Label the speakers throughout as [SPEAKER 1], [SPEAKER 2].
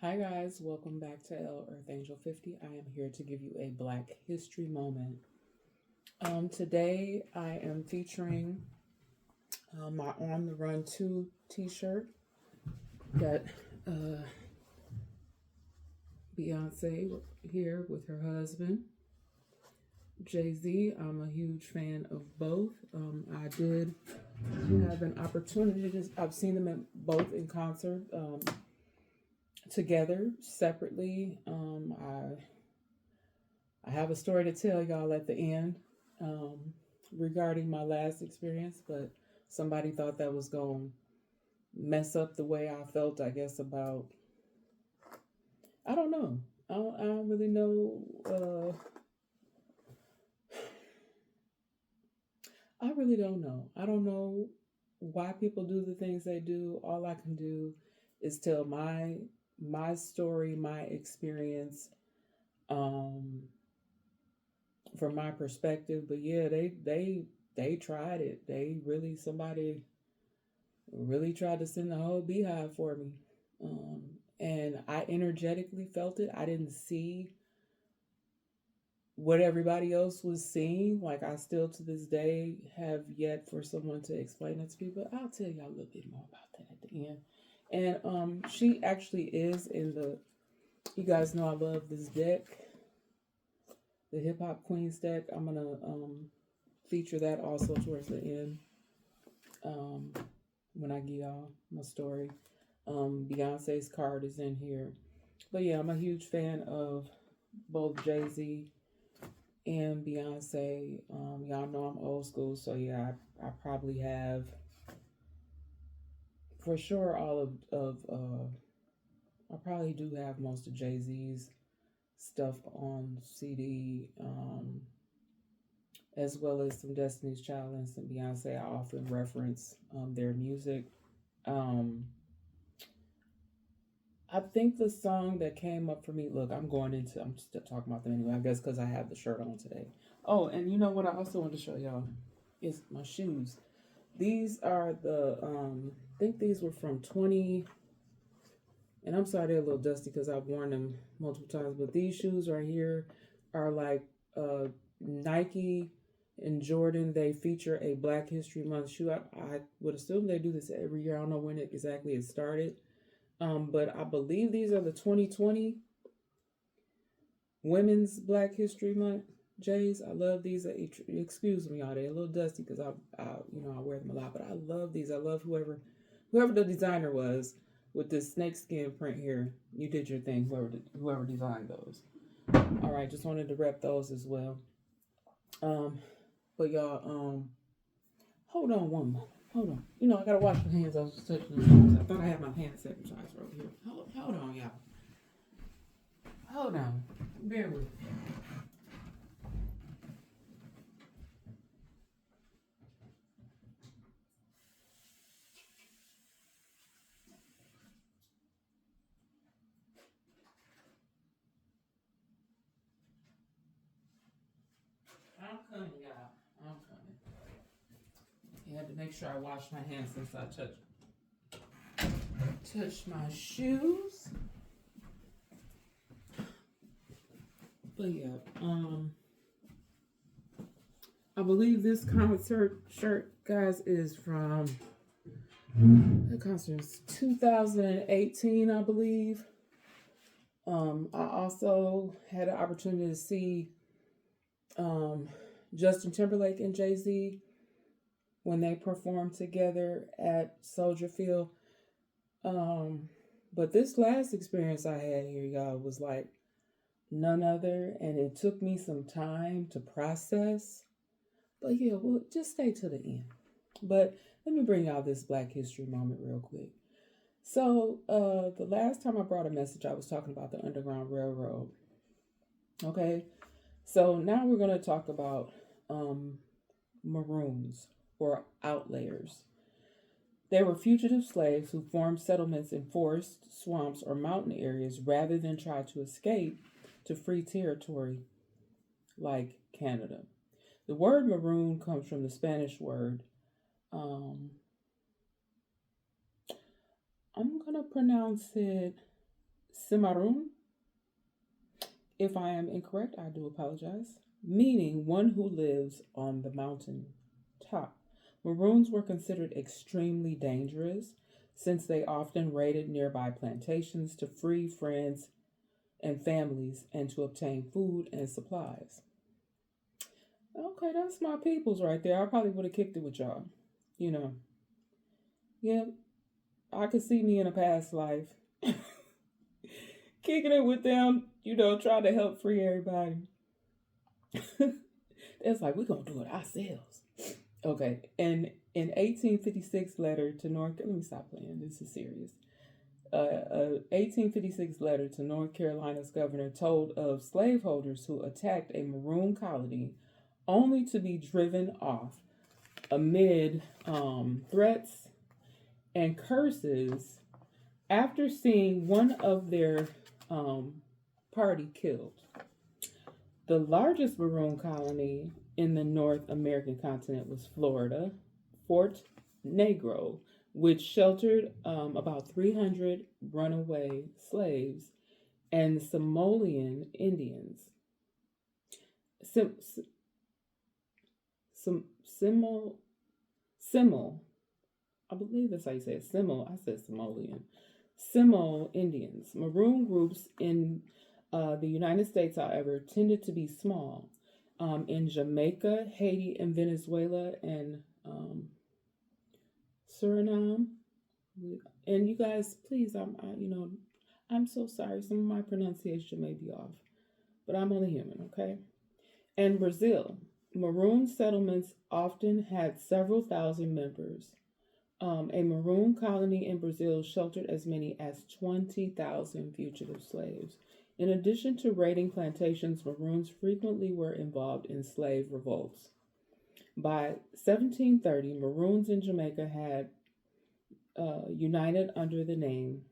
[SPEAKER 1] Hi guys, welcome back to L Earth Angel 50. I am here to give you a Black History moment. Today I am featuring my On the Run 2 t-shirt that Beyonce here with her husband, Jay-Z. I'm a huge fan of both. I did have an opportunity I've seen them both in concert. Together, separately. I have a story to tell y'all at the end um, regarding my last experience, but somebody thought that was going to mess up the way I felt, I guess, about, I don't know. I don't really know. I really don't know. I don't know why people do the things they do. All I can do is tell my story, my experience, um, from my perspective. But yeah, they tried it. They really somebody really tried to send the whole beehive for me, um, and I energetically felt it. I didn't see what everybody else was seeing. Like I still to this day have yet for someone to explain it to me. But I'll tell y'all a little bit more about that at the end. And she actually is in the. You guys know I love this deck, the Hip Hop Queens deck. I'm gonna feature that also towards the end. Um, when I give y'all my story, Beyonce's card is in here. But yeah, I'm a huge fan of both Jay-Z and Beyonce. Y'all know I'm old school, so yeah, I probably have for sure all of I probably do have most of Jay-Z's stuff on CD, as well as some Destiny's Child and some Beyonce. I often reference their music. Um, I think the song that came up for me. Look, I'm still talking about them anyway. I guess because I have the shirt on today. Oh, and you know what? I also want to show y'all is my shoes. These are I think these were from 20. And I'm sorry they're a little dusty because I've worn them multiple times. But these shoes right here are like Nike and Jordan. They feature a Black History Month shoe. I would assume they do this every year. I don't know when it started. But I believe these are the 2020 Women's Black History Month J's. I love these. Excuse me, y'all. They're a little dusty because I wear them a lot. But I love these. I love whoever the designer was with this snakeskin print here. You did your thing. Whoever designed those. All right, just wanted to rep those as well. But y'all, hold on one moment. Hold on. I gotta wash my hands. I was just touching them. I thought I had my hand sanitizer over here. Hold on, y'all. Hold on. Bear with me. I'm coming, y'all. I'm coming. You had to make sure I wash my hands since I touch my shoes. But yeah, I believe this concert shirt, guys, is from the concert is 2018, I believe. I also had an opportunity to see Justin Timberlake and Jay-Z when they performed together at Soldier Field. But this last experience I had here, y'all, was like none other, and it took me some time to process. But yeah, well, just stay to the end. But let me bring y'all this Black History moment real quick. So, the last time I brought a message, I was talking about the Underground Railroad. Okay, so now we're going to talk about Maroons or outlayers. They were fugitive slaves who formed settlements in forests, swamps, or mountain areas rather than try to escape to free territory like Canada. The word maroon comes from the Spanish word. I'm going to pronounce it Cimarron. If I am incorrect, I do apologize. Meaning one who lives on the mountain top. Maroons were considered extremely dangerous since they often raided nearby plantations to free friends and families and to obtain food and supplies. Okay, that's my peoples right there. I probably would have kicked it with y'all. You know, yeah, I could see me in a past life kicking it with them, trying to help free everybody. It's like, we're going to do it ourselves. Okay, and in 1856 letter to North, let me stop playing, this is serious. 1856 letter to North Carolina's governor told of slaveholders who attacked a maroon colony only to be driven off amid threats and curses after seeing one of their party killed. The largest maroon colony in the North American continent was Florida, Fort Negro, which sheltered about 300 runaway slaves and Somalian Indians. Sim, Simul, Simul, I believe that's how you say it. Simul, I said Somalian. Simul Indians. Maroon groups in the United States, however, tended to be small. In Jamaica, Haiti, and Venezuela, and Suriname. And you guys, please, I'm so sorry. Some of my pronunciation may be off, but I'm only human, okay? And Brazil, maroon settlements often had several thousand members. A maroon colony in Brazil sheltered as many as 20,000 fugitive slaves. In addition to raiding plantations, maroons frequently were involved in slave revolts. By 1730, maroons in Jamaica had united under the name,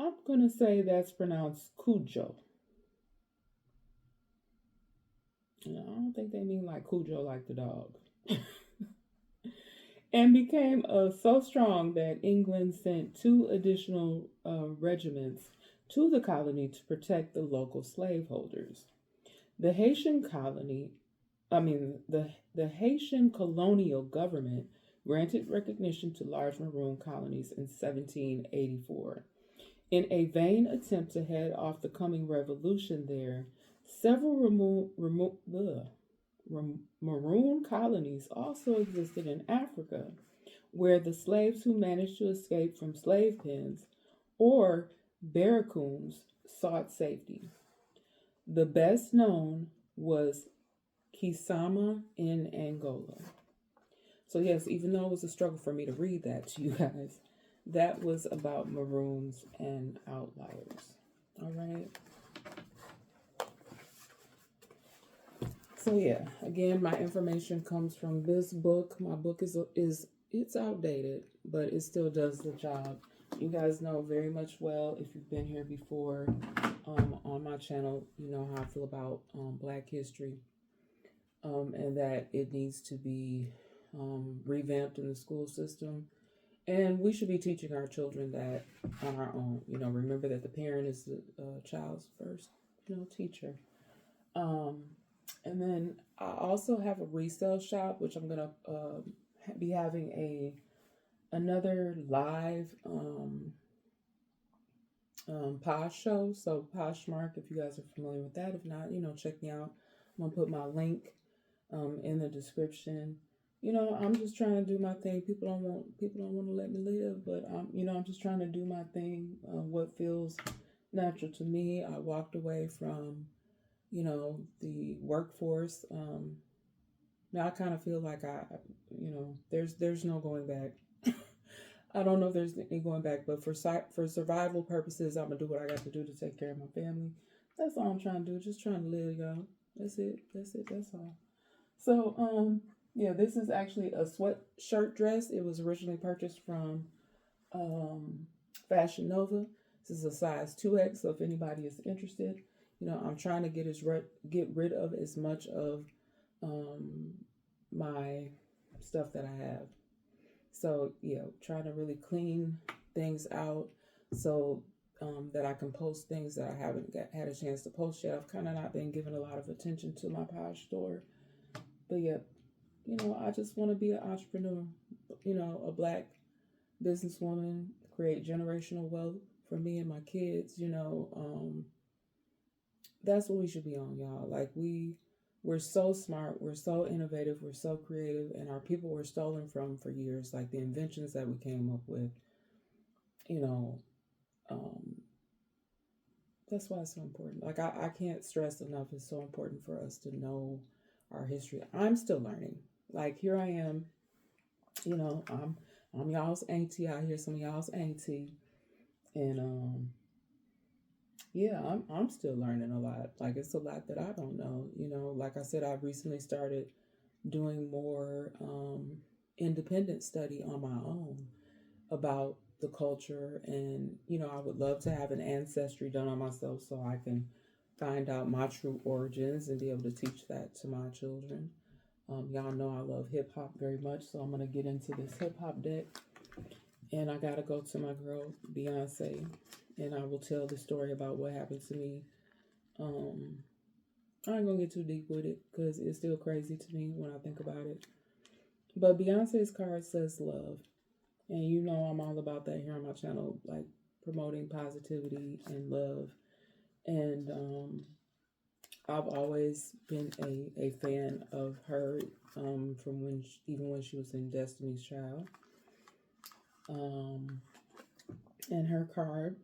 [SPEAKER 1] I'm going to say that's pronounced Cujo. I don't think they mean like Cujo, like the dog. And became so strong that England sent two additional regiments to the colony to protect the local slaveholders. The Haitian colony, the Haitian colonial government granted recognition to large maroon colonies in 1784. In a vain attempt to head off the coming revolution there, several maroon colonies also existed in Africa, where the slaves who managed to escape from slave pens or barracoons sought safety. The best known was Kisama in Angola. So, yes, even though it was a struggle for me to read that to you guys, that was about maroons and outliers. All right. So yeah, again, my information comes from this book. My book is it's outdated, but it still does the job. You guys know very much well, if you've been here before on my channel, you know how I feel about Black history, and that it needs to be revamped in the school system. And we should be teaching our children that on our own. Remember that the parent is the child's first, teacher. And then I also have a resale shop, which I'm gonna be having another live Posh show. So Poshmark, if you guys are familiar with that. If not, check me out. I'm gonna put my link in the description. I'm just trying to do my thing. People don't want to let me live, but I'm just trying to do my thing. What feels natural to me. I walked away from the workforce. Now I kind of feel like there's no going back. I don't know if there's any going back, but for survival purposes, I'm gonna do what I got to do to take care of my family. That's all I'm trying to do. Just trying to live, y'all. That's it. That's all. So, yeah, this is actually a sweatshirt dress. It was originally purchased from Fashion Nova. This is a size 2X, so if anybody is interested, I'm trying to get rid of as much of my stuff that I have. So, yeah, trying to really clean things out so that I can post things that I haven't had a chance to post yet. I've kind of not been giving a lot of attention to my Posh store. But yeah, I just want to be an entrepreneur, a black businesswoman, create generational wealth for me and my kids. That's what we should be on, y'all. Like we're so smart, we're so innovative, we're so creative, and our people were stolen from for years. Like the inventions that we came up with, you know, um, that's why it's so important. Like I can't stress enough. It's so important for us to know our history. I'm still learning. Like here I am, I'm y'all's auntie out here, some of y'all's auntie, and yeah, I'm still learning a lot. Like it's a lot that I don't know. Like I said, I've recently started doing more independent study on my own about the culture, and I would love to have an ancestry done on myself so I can find out my true origins and be able to teach that to my children. Y'all know I love hip hop very much, so I'm gonna get into this hip hop deck, and I gotta go to my girl Beyonce, and I will tell the story about what happened to me. Um, I ain't gonna get too deep with it because it's still crazy to me when I think about it. But Beyonce's card says love. And I'm all about that here on my channel, like promoting positivity and love. And I've always been a fan of her from even when she was in Destiny's Child. And her card,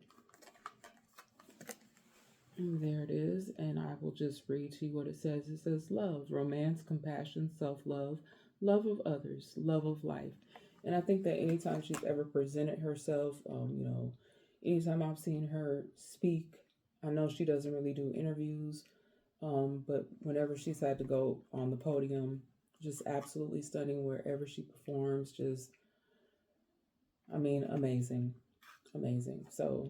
[SPEAKER 1] and there it is. And I will just read to you what it says. It says love, romance, compassion, self-love, love of others, love of life. And I think that anytime she's ever presented herself, anytime I've seen her speak, I know she doesn't really do interviews, but whenever she's had to go on the podium, just absolutely stunning wherever she performs. Just, amazing, amazing. So,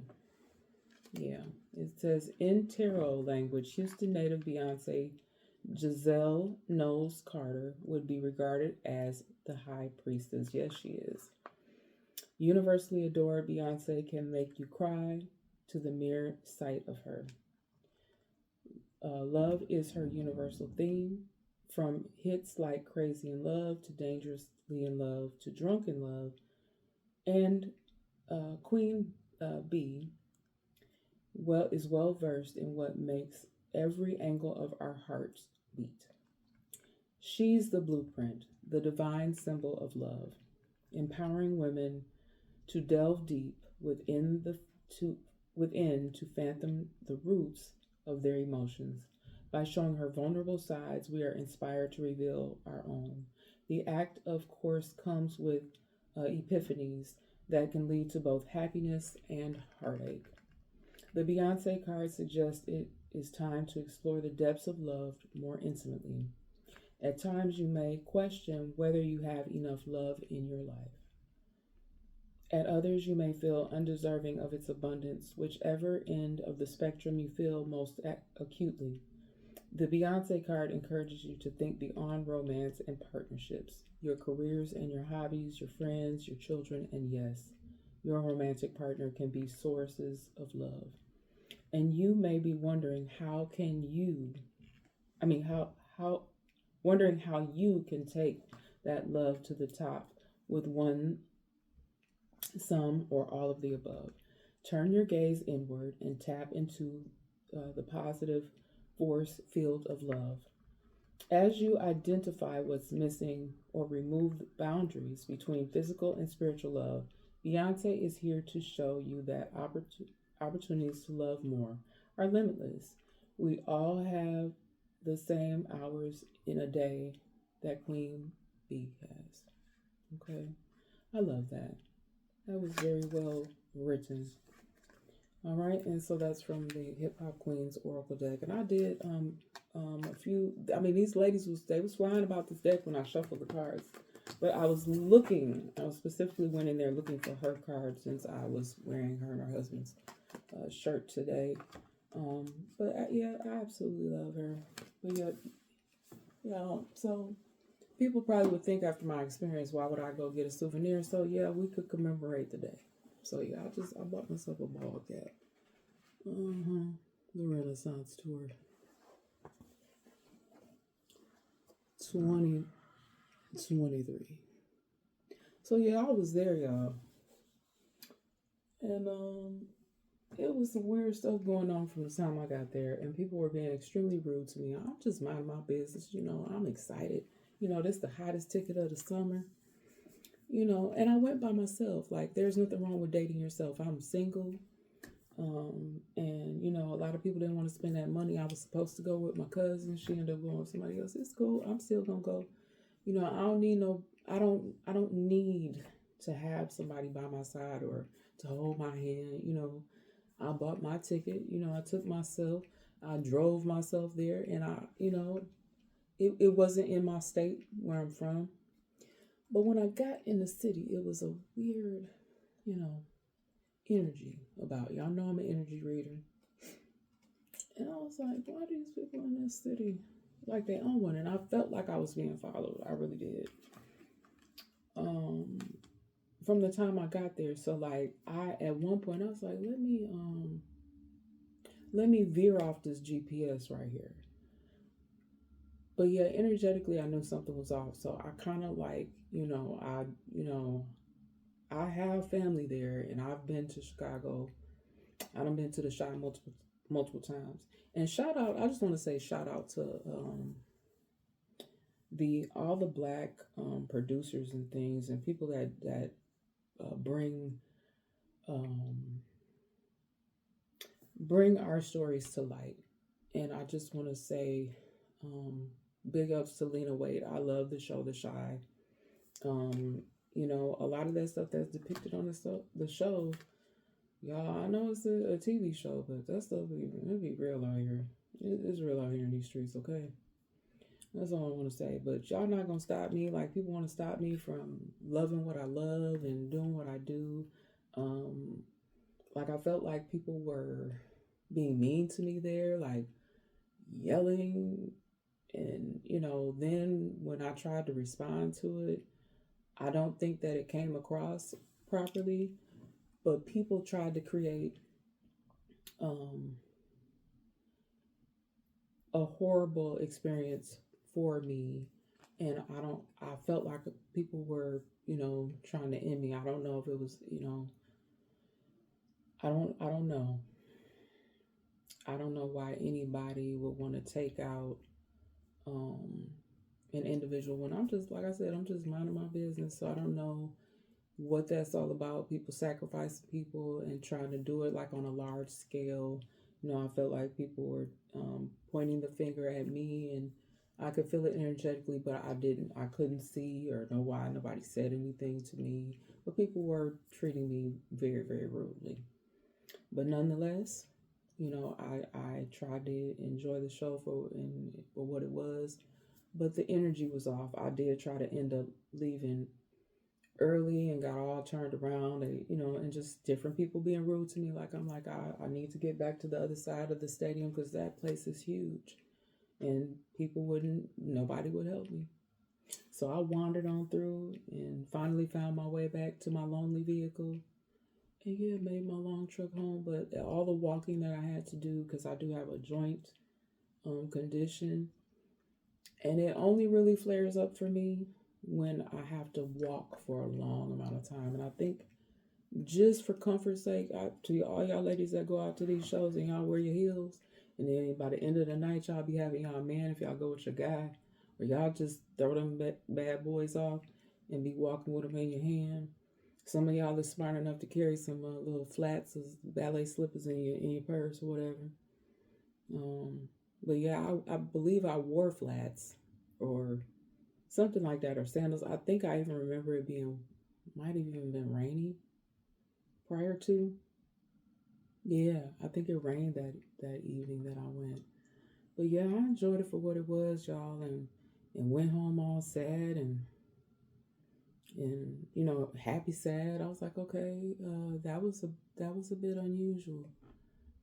[SPEAKER 1] yeah, it says in tarot language, Houston native Beyonce Giselle Knowles Carter would be regarded as the high priestess. Yes, she is. Universally adored, Beyonce can make you cry to the mere sight of her. Love is her universal theme. From hits like Crazy in Love to Dangerously in Love to Drunk in Love, and Queen Bee is well versed in what makes every angle of our hearts beat. She's the blueprint, the divine symbol of love, empowering women to delve deep within to fathom the roots of their emotions. By showing her vulnerable sides, we are inspired to reveal our own. The act, of course, comes with epiphanies that can lead to both happiness and heartache. The Beyonce card suggests it is time to explore the depths of love more intimately. At times, you may question whether you have enough love in your life. At others, you may feel undeserving of its abundance, whichever end of the spectrum you feel most acutely. The Beyonce card encourages you to think beyond romance and partnerships, your careers and your hobbies, your friends, your children, and yes, your romantic partner can be sources of love. And you may be wondering wondering how you can take that love to the top with one, some, or all of the above. Turn your gaze inward and tap into the positive force field of love. As you identify what's missing or remove boundaries between physical and spiritual love, Beyonce is here to show you that opportunities to love more are limitless. We all have the same hours in a day that Queen Bee has. Okay? I love that. That was very well written. All right, and so that's from the Hip Hop Queens Oracle deck, and I did a few. These ladies was flying about this deck when I shuffled the cards, but I was specifically went in there looking for her card since I was wearing her and her husband's shirt today. Yeah, I absolutely love her. But yeah, so people probably would think after my experience, why would I go get a souvenir? So yeah, we could commemorate the day. So yeah, I bought myself a ball cap. Uh-huh. The Renaissance tour 2023. So yeah, I was there, y'all. And it was some weird stuff going on from the time I got there, and people were being extremely rude to me. I'm just minding my business, I'm excited. This the hottest ticket of the summer, and I went by myself. Like, there's nothing wrong with dating yourself. I'm single. And a lot of people didn't want to spend that money. I was supposed to go with my cousin. She ended up going with somebody else. It's cool. I'm still gonna go. I don't need no I don't need to have somebody by my side or to hold my hand. I bought my ticket, I took myself, I drove myself there, and it wasn't in my state where I'm from. But when I got in the city, it was a weird, you know, energy about it. Y'all know I'm an energy reader. And I was like, why are these people in this city like they own one? And I felt like I was being followed. I really did. Um, from the time I got there. So like at one point I was like, let me veer off this GPS right here. But yeah, energetically I knew something was off. So I kinda like, I have family there and I've been to Chicago. I've been to the shop multiple times. And I just want to say shout out to the all the black producers and things and people that um, bring our stories to light. And I just want to say big ups to Lena Waite. I love the show The Shy. Um, a lot of that stuff that's depicted on the show. Y'all, I know it's a TV show, but that stuff it be real out here. It's real out here in these streets, okay? That's all I want to say. But y'all not gonna stop me. Like, people want to stop me from loving what I love and doing what I do. Um, like, I felt like people were being mean to me there, like yelling, and then when I tried to respond to it, I don't think that it came across properly. But people tried to create um, a horrible experience for me, and I felt like people were trying to end me. I don't know if it was I don't know. I don't know why anybody would want to take out um an individual when I'm just, like I said, I'm just minding my business. So I don't know what that's all about. People sacrificing people and trying to do it like on a large scale. I felt like people were pointing the finger at me, and I could feel it energetically, but I couldn't see or know why nobody said anything to me. But people were treating me very, very rudely. But nonetheless, I tried to enjoy the show for what it was, but the energy was off. I did try to end up leaving early and got all turned around, and just different people being rude to me. Like, I'm like, I need to get back to the other side of the stadium because that place is huge, and nobody would help me. So I wandered on through and finally found my way back to my lonely vehicle. And yeah, made my long trip home, but all the walking that I had to do, because I do have a joint condition, and it only really flares up for me when I have to walk for a long amount of time. And I think just for comfort's sake, to all y'all ladies that go out to these shows and y'all wear your heels, and then by the end of the night, y'all be having y'all man if y'all go with your guy, or y'all just throw them bad boys off and be walking with them in your hand. Some of y'all are smart enough to carry some little flats as ballet slippers in your purse or whatever. But yeah, I believe I wore flats or something like that, or sandals. I think I even remember it might have even been rainy prior to. Yeah, I think it rained that evening that I went. But yeah, I enjoyed it for what it was, y'all, and went home all sad and happy sad. I was like, okay, that was a bit unusual.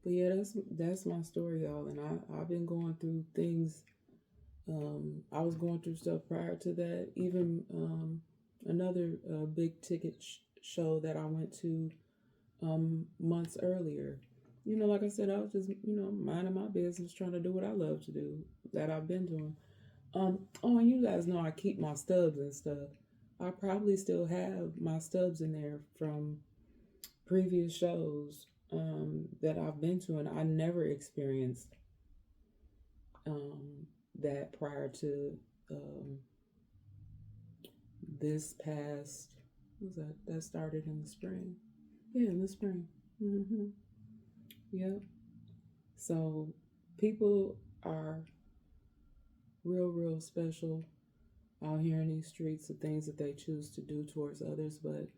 [SPEAKER 1] But yeah, that's my story, y'all, and I've been going through things. I was going through stuff prior to that. Even another big ticket show that I went to. months earlier. Like I said, I was just, minding my business, trying to do what I love to do, that I've been doing. Oh, and you guys know I keep my stubs and stuff. I probably still have my stubs in there from previous shows that I've been to, and I never experienced that prior to um, this past. What was that? That started in the spring. Yeah, in the spring. Mm-hmm. Yep. So people are real, real special out here in these streets, the things that they choose to do towards others. But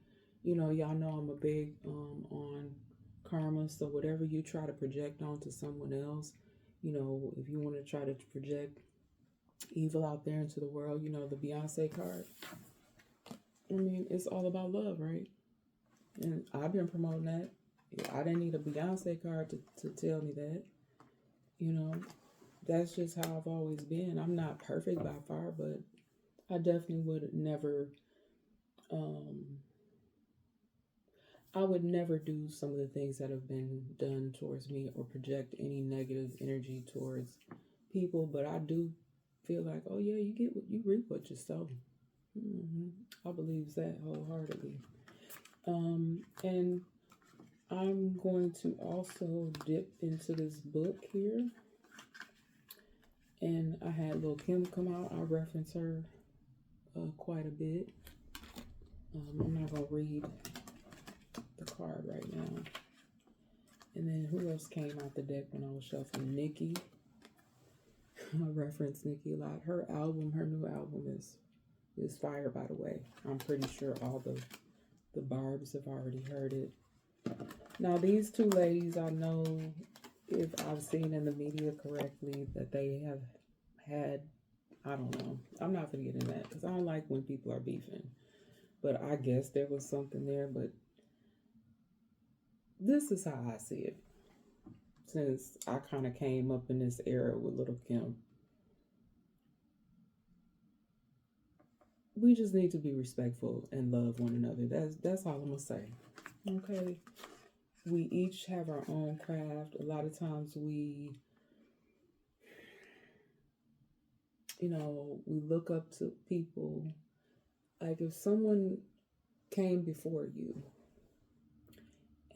[SPEAKER 1] y'all know I'm a big on karma. So whatever you try to project onto someone else, if you want to try to project evil out there into the world, the Beyonce card. I mean, it's all about love, right? And I've been promoting that. I didn't need a Beyonce card to tell me that. That's just how I've always been. I'm not perfect by far, but I definitely um, I would never do some of the things that have been done towards me or project any negative energy towards people. But I do feel like, oh yeah, you reap what you sow. I believe that wholeheartedly. And I'm going to also dip into this book here. And I had Lil Kim come out. I reference her quite a bit. I'm not going to read the card right now. And then who else came out the deck when I was shuffling? Nikki. I reference Nikki a lot. Her new album is fire, by the way. I'm pretty sure all the Barbs have already heard it. Now, these two ladies, I know, if I've seen in the media correctly, that they have had, I don't know. I'm not going to get into that because I don't like when people are beefing. But I guess there was something there. But this is how I see it. Since I kind of came up in this era with Little Kim, we just need to be respectful and love one another. That's all I'm going to say. Okay? We each have our own craft. A lot of times we look up to people. Like if someone came before you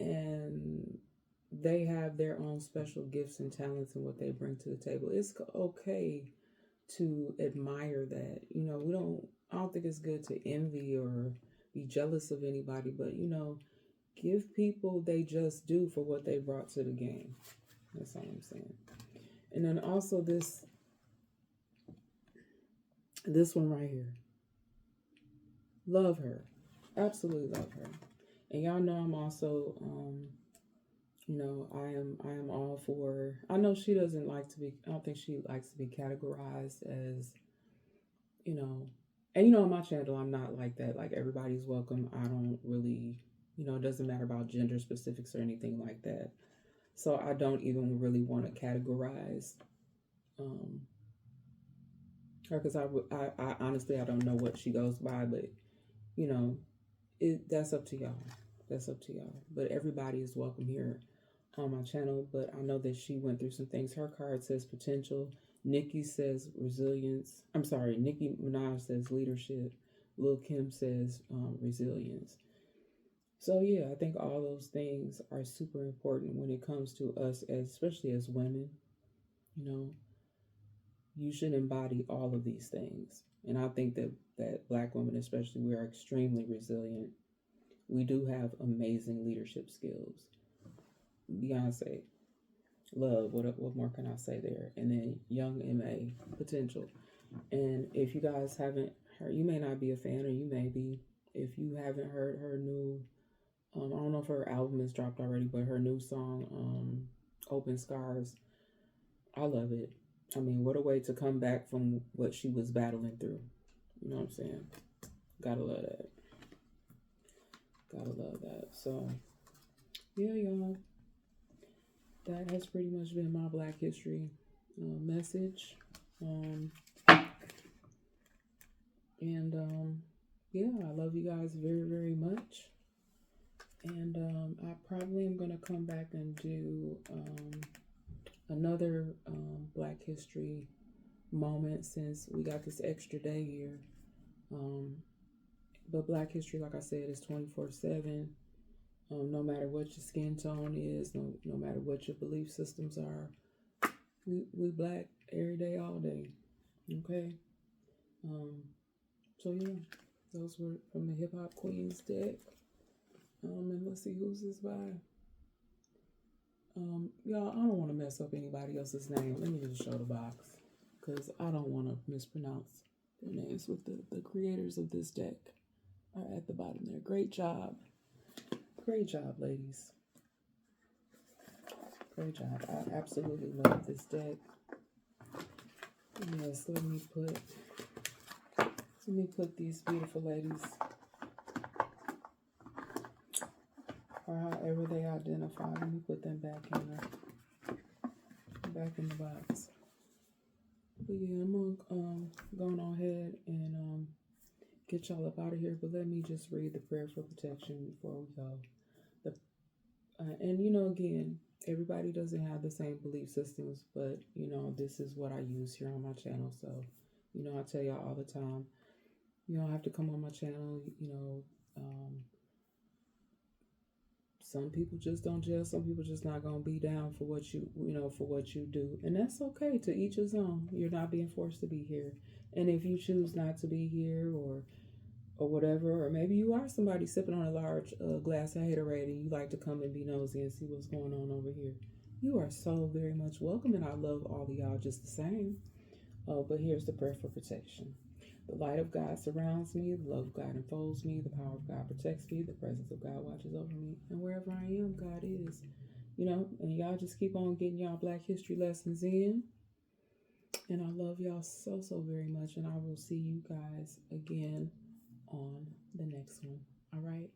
[SPEAKER 1] and they have their own special gifts and talents and what they bring to the table, it's okay to admire that. I don't think it's good to envy or be jealous of anybody, but give people they just do for what they brought to the game. That's all I'm saying. And then also this one right here. Love her. Absolutely love her. And y'all know I'm also I am all for, I know she doesn't like to be, I don't think she likes to be categorized as, and on my channel I'm not like that. Like everybody's welcome. I don't really, it doesn't matter about gender specifics or anything like that. So I don't even really want to categorize her because I honestly I don't know what she goes by, but that's up to y'all. That's up to y'all. But everybody is welcome here on my channel. But I know that she went through some things. Her card says potential. Nikki says resilience. I'm sorry, Nicki Minaj says leadership. Lil Kim says resilience. So yeah, I think all those things are super important when it comes to us, especially as women. You should embody all of these things. And I think that Black women especially, we are extremely resilient. We do have amazing leadership skills. Beyonce, love, what more can I say there? And then Young M.A., potential. And if you guys haven't heard, you may not be a fan, or you may be. If you haven't heard her new, I don't know if her album is dropped already, but her new song, Open Scars, I love it. I mean, what a way to come back from what she was battling through. You know what I'm saying? Gotta love that. Gotta love that. So, yeah, y'all. That has pretty much been my Black History message. Yeah, I love you guys very, very much. And I probably am going to come back and do another Black History moment since we got this extra day here. But Black History, like I said, is 24/7. No matter what your skin tone is, no matter what your belief systems are, we Black every day, all day. Okay. So yeah, those were from the Hip Hop Queens deck. And let's see who's this by. Y'all, I don't want to mess up anybody else's name. Let me just show the box because I don't want to mispronounce their names. With the creators of this deck are at the bottom there. Great job, ladies. Great job. I absolutely love this deck. Yes, let me put these beautiful ladies, or however they identify. Let me put them back in the box. But yeah, I'm gonna go on ahead and get y'all up out of here. But let me just read the prayer for protection before we go. And again, everybody doesn't have the same belief systems, but this is what I use here on my channel. So I tell y'all all the time, you don't have to come on my channel. Some people just don't gel. Some people just not gonna be down for what you do, and that's okay. To each his own. You're not being forced to be here, and if you choose not to be here or whatever, or maybe you are somebody sipping on a large glass of haterade and you like to come and be nosy and see what's going on over here, you are so very much welcome, and I love all of y'all just the same. But here's the prayer for protection. The light of God surrounds me, the love of God enfolds me, the power of God protects me, the presence of God watches over me, and wherever I am, God is. And y'all just keep on getting y'all Black History lessons in. And I love y'all so, so very much, and I will see you guys again on the next one. All right?